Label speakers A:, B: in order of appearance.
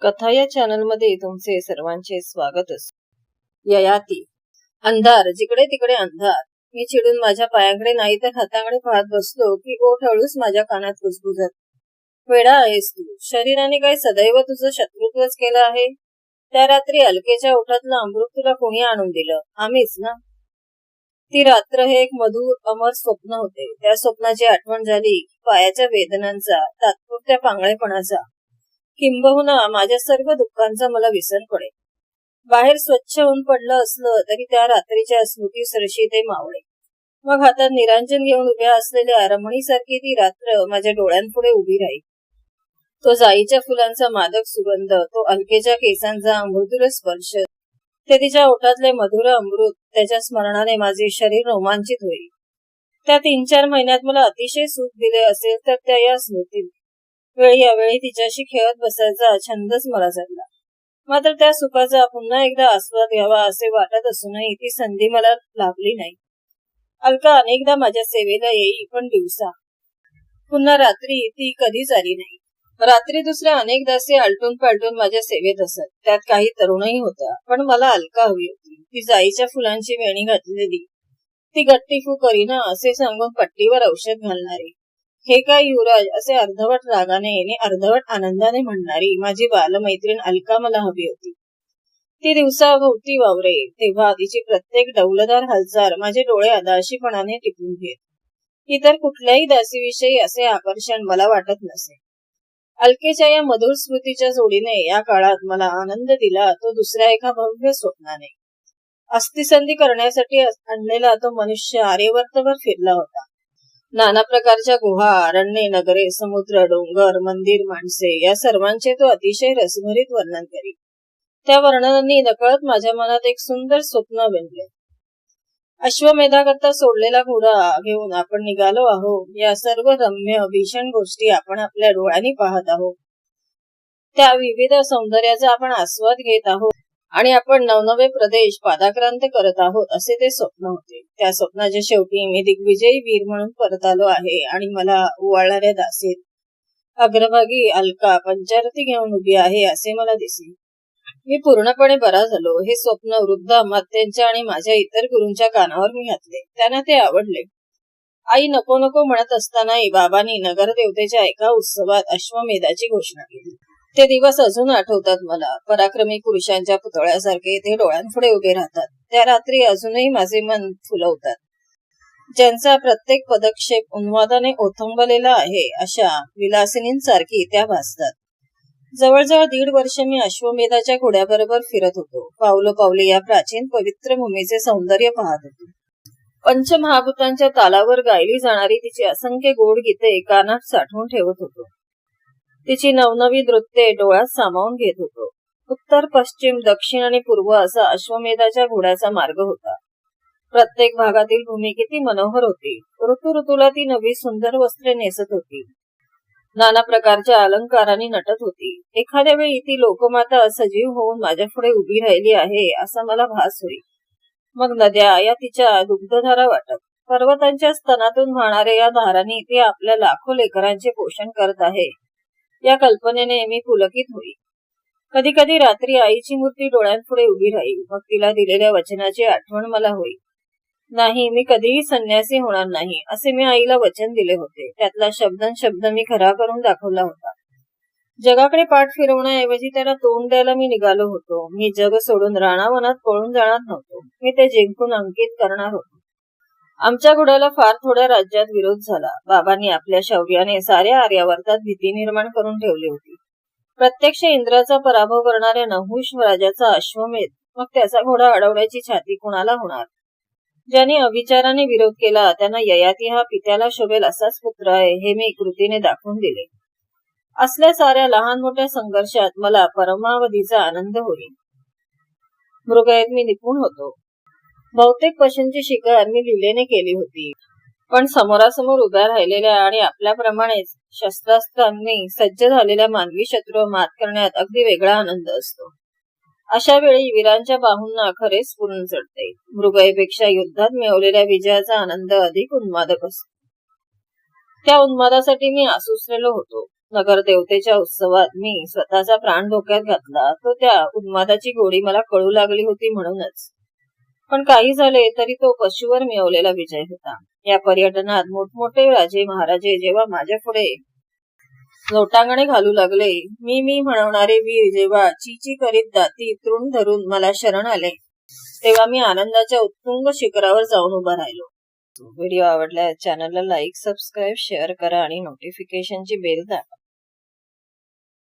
A: कथा या चॅनल मध्ये तुमचे सर्वांचे स्वागत असते। ययाती अंधार, जिकडे तिकडे अंधार। मी चिडून माझ्या पायाकडे नाही तर हाताकडे पाहत बसलो की ओठ हळूच माझ्या कानात कुजबुजत, वेडा आहेस तू, शरीराने काय सदैव तुझं शत्रुत्वच केलं आहे। त्या रात्री अलकेच्या ओठातलं अमृत तुला कोणी आणून दिलं? आम्हीच ना। ती रात्र हे एक मधुर अमर स्वप्न होते। त्या स्वप्नाची आठवण झाली की पायाच्या वेदनांचा, तात्पुरत्या पांगळेपणाचा, किंबहुना माझ्या सर्व दुःखांचा मला विसर पडेल। बाहेर स्वच्छ ऊन पडलं असलं तरी त्या रात्रीच्या स्मृती सरशी ते मावळे। मग हातात निरांजन घेऊन उभ्या असलेल्या रमणीसारखी ती रात्र माझ्या डोळ्यांपुढे उभी राहील। तो जाईच्या फुलांचा मादक सुगंध, तो अलकेच्या केसांचा मृदुल स्पर्श, ते तिच्या ओठातले मधुर अमृत, त्याच्या स्मरणाने माझे शरीर रोमांचित होईल। त्या 3-4 महिन्यात मला अतिशय सुख दिले असेल तर त्या या स्मृती। वेळी तिच्याशी खेळत बसायचा छंदच मला जडला। मात्र त्या सुखाचा पुन्हा एकदा आस्वाद घ्यावा असे वाटत असूनही ती संधी मला लाभली नाही। अलका अनेकदा माझ्या सेवेला येई, पण दिवसा। पुन्हा रात्री ती कधीच आली नाही। रात्री दुसऱ्या अनेक दासी आलटून पालटून माझ्या सेवेत असत। त्यात काही तरुणही होत्या, पण मला अलका हवी होती। ती जाईच्या फुलांची वेणी घातलेली, ती गट्टी फू करीना असे सांगून पट्टीवर औषध घालणारी, हे काय युवराज असे अर्धवट रागाने आणि अर्धवट आनंदाने म्हणणारी माझी बालमैत्रीण अलका मला हवी होती। ती दिवसाभोवती वावरे तेव्हा तिची प्रत्येक डौलदार हालचाल माझे डोळे अदाशीपणाने टिपून घेत। इतर कुठल्याही दासीविषयी असे आकर्षण मला वाटत नसे। अलकेच्या या मधुर स्मृतीच्या जोडीने या काळात मला आनंद दिला तो दुसऱ्या एका भव्य स्वप्नाने। अस्थिसंधी करण्यासाठी आणलेला तो मनुष्य आर्यवर्तवर फिरला होता। नाना प्रकारच्या गुहा, अरण्ये, नगरे, समुद्र, डोंगर, मंदिर, माणसे या सर्वांचे तो अतिशय रसभरीत वर्णन करी। त्या वर्णनांनी नकळत माझ्या मनात एक सुंदर स्वप्न बनले। अश्वमेधाकरता सोडलेला घोडा घेऊन आपण निघालो आहोत। या सर्व रम्य भीषण गोष्टी आपण आपल्या डोळ्यांनी पाहत आहोत। त्या विविध सौंदर्याचा आपण आस्वाद घेत आहोत आणि आपण नवनवे प्रदेश पादाक्रांत करत आहोत असे ते स्वप्न होते। त्या स्वप्नाच्या शेवटी मी दिग्विजयी वीर म्हणून परत आलो आहे आणि मला ओवाळणाऱ्या दासीत अग्रभागी अलका पंचारती घेऊन उभी आहे असे मला दिसले। मी पूर्णपणे बरा झालो हे स्वप्न वृद्ध अमात्यांच्या आणि माझ्या इतर गुरूंच्या कानावर मी घातले। त्यांना ते आवडले। आई नको नको म्हणत असतानाही बाबांनी नगरदेवतेच्या एका उत्सवात अश्वमेधाची घोषणा केली। ते दिवस अजून आठवतात मला। पराक्रमी पुरुषांच्या पुतळ्यासारखे ते डोळ्यांपुढे उभे राहतात। त्या रात्री अजूनही माझे मन फुलवतात। ज्यांचा प्रत्येक पदक्षेप उन्मादाने ओथंबलेला आहे अशा विलासिनींसारखी त्या भासतात। जवळजवळ 1.5 वर्ष मी अश्वमेधाच्या घोड्याबरोबर फिरत होतो। पावलोपावली या प्राचीन पवित्र भूमीचे सौंदर्य पाहत होतो। पंचमहाभूतांच्या तालावर गायली जाणारी तिची असंख्य गोड गीते कानात साठवून ठेवत होतो। तिची नवनवी नृत्ये डोळ्यात सामावून घेत होतो। उत्तर, पश्चिम, दक्षिण आणि पूर्व असा अश्वमेधाच्या घोड्याचा मार्ग होता। प्रत्येक भागातील भूमी किती मनोहर होती। ऋतुला ती नवी सुंदर वस्त्रे नेसत होती, नाना प्रकारच्या अलंकारांनी नटत होती। एखाद्या वेळी ती लोकमाता सजीव होऊन माझ्या पुढे उभी राहिली आहे असा मला भास होई। मग नद्या या तिच्या दुग्धधारा वाटत, पर्वतांच्या स्तनातून वाहणाऱ्या या धारांनी ती आपल्या लाखो लेकरांचे पोषण करत आहे या कल्पनेने मी पुलकित होई। कधी कधी रात्री आईची मूर्ती डोळ्यांपुढे उभी राहील। मग तिला दिलेल्या वचनाची आठवण मला होई। नाही, मी कधीही संन्यासी होणार नाही असे मी आईला वचन दिले होते। त्यातला शब्द मी खरा करून दाखवला होता। जगाकडे पाठ फिरवण्याऐवजी त्याला तोंड द्यायला मी निघालो होतो। मी जग सोडून राणावनात पळून जाणार नव्हतो, मी ते जिंकून अंकित करणार होतो। आमच्या घोड्याला फार थोड्या राज्यात विरोध झाला। बाबांनी आपल्या शौर्याने साऱ्या आर्यावर्तात भीती निर्माण करून ठेवली होती। प्रत्यक्ष इंद्राचा पराभव करणाऱ्या नहुष राजाचा अश्वमेध, मग त्याचा घोडा अडवण्याची छाती कुणाला होणार? ज्यांनी अविचाराने विरोध केला त्यांना ययाती हा पित्याला शोभेल असाच पुत्र आहे हे मी कृतीने दाखवून दिले। असल्या साऱ्या लहान मोठ्या संघर्षात मला परमावधीचा आनंद होईल। मृगयेत मी निपुण होतो। बहुतेक पशूंची शिकार मी लीलेने केली होती, पण समोरासमोर उभ्या राहिलेल्या आणि आपल्याप्रमाणेच शस्त्रास्त्रांनी सज्ज झालेल्या मानवी शत्रू मात करण्यात अगदी वेगळा आनंद असतो। अशा वेळी वीरांच्या बाहूंना खरेच पूर्ण चढते। मृगयेपेक्षा युद्धात मिळवलेल्या विजयाचा आनंद अधिक उन्मादक असतो। त्या उन्मादासाठी मी आसुसलेलो होतो। नगरदेवतेच्या उत्सवात मी स्वतःचा प्राण धोक्यात घातला तो त्या उन्मादाची गोडी मला कळू लागली होती म्हणूनच. पण काही झाले तरी तो पशुवर मिळवलेला विजय होता. या पर्यटनात मोठमोठे राजे महाराजे जेव्हा माझ्या पुढे लोटांगणे घालू लागले, मी म्हणवणारे वीर जेव्हा चीची करीत दाती तृण धरून मला शरण आले, तेव्हा मी आनंदाच्या उत्तुंग शिखरावर जाऊन उभा राहिलो. व्हिडिओ आवडल्यास चॅनलला लाईक, सबस्क्राईब, शेअर करा आणि नोटिफिकेशनची बेल दाबा.